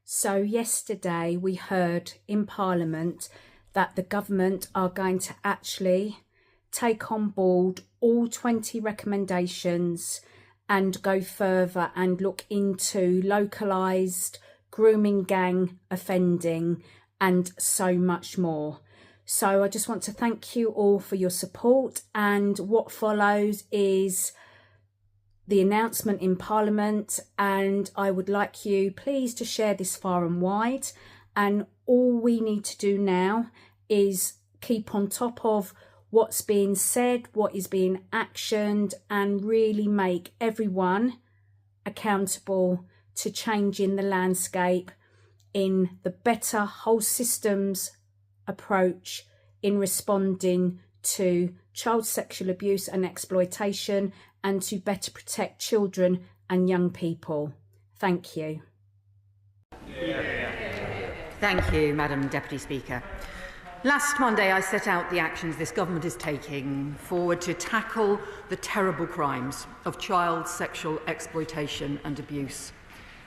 So yesterday we heard in Parliament that the government are going to actually take on board all 20 recommendations and go further and look into localised grooming gang offending and so much more. So I just want to thank you all for your support, and what follows is the announcement in Parliament, and I would like you please to share this far and wide. And all we need to do now is keep on top of what's being said, what is being actioned, and really make everyone accountable to changing the landscape in the better whole systems approach in responding to child sexual abuse and exploitation, and to better protect children and young people. Thank you. Thank you, Madam Deputy Speaker. Last Monday, I set out the actions this government is taking forward to tackle the terrible crimes of child sexual exploitation and abuse,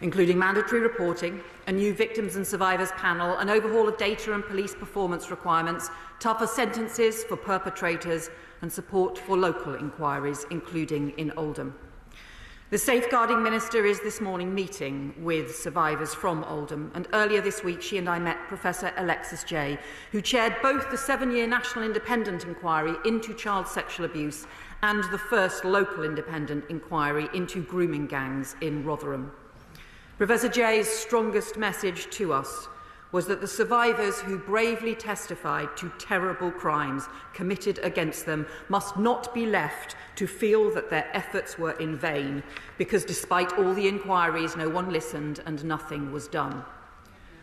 including mandatory reporting, a new victims and survivors panel, an overhaul of data and police performance requirements, tougher sentences for perpetrators, and support for local inquiries, including in Oldham. The Safeguarding Minister is this morning meeting with survivors from Oldham, and earlier this week she and I met Professor Alexis Jay, who chaired both the 7-year National Independent Inquiry into child sexual abuse and the first local independent inquiry into grooming gangs in Rotherham. Professor Jay's strongest message to us was that the survivors who bravely testified to terrible crimes committed against them must not be left to feel that their efforts were in vain, because despite all the inquiries, no one listened and nothing was done.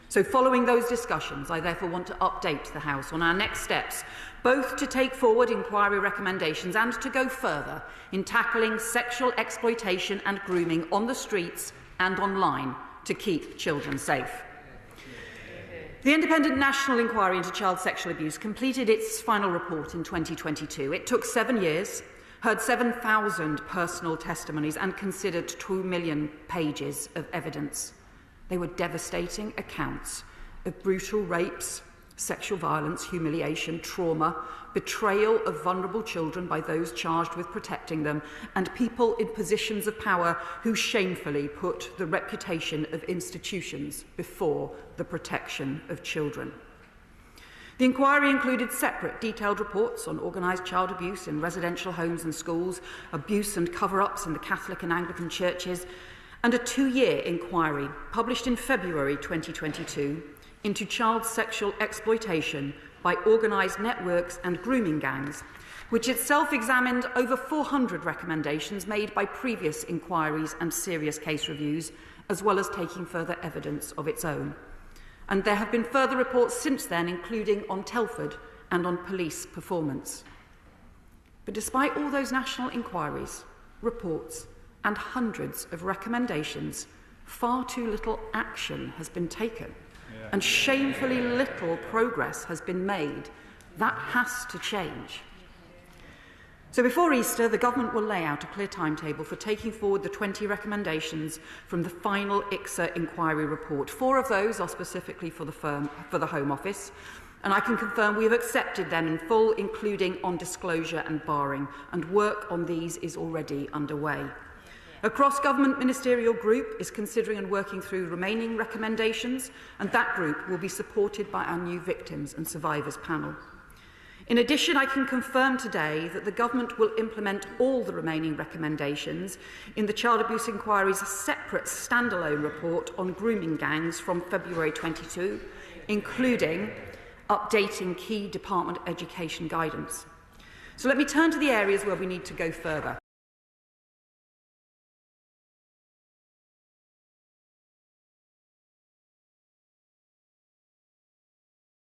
So following those discussions, I therefore want to update the House on our next steps, both to take forward inquiry recommendations and to go further in tackling sexual exploitation and grooming on the streets and online to keep children safe. The Independent National Inquiry into Child Sexual Abuse completed its final report in 2022. It took 7 years, heard 7,000 personal testimonies and considered 2 million pages of evidence. They were devastating accounts of brutal rapes, sexual violence, humiliation, trauma, betrayal of vulnerable children by those charged with protecting them, and people in positions of power who shamefully put the reputation of institutions before the protection of children. The inquiry included separate detailed reports on organised child abuse in residential homes and schools, abuse and cover-ups in the Catholic and Anglican churches, and a 2-year inquiry published in February 2022 into child sexual exploitation by organised networks and grooming gangs, which itself examined over 400 recommendations made by previous inquiries and serious case reviews, as well as taking further evidence of its own. And there have been further reports since then, including on Telford and on police performance. But despite all those national inquiries, reports, and hundreds of recommendations, far too little action has been taken. And shamefully little progress has been made. That has to change. So before Easter, the government will lay out a clear timetable for taking forward the 20 recommendations from the final IICSA inquiry report. 4 of those are specifically for the Home Office, and I can confirm we have accepted them in full, including on disclosure and barring, and work on these is already underway. A cross-government ministerial group is considering and working through remaining recommendations, and that group will be supported by our new victims and survivors panel. In addition, I can confirm today that the government will implement all the remaining recommendations in the Child Abuse Inquiry's separate standalone report on grooming gangs from February 22, including updating key department education guidance. So let me turn to the areas where we need to go further.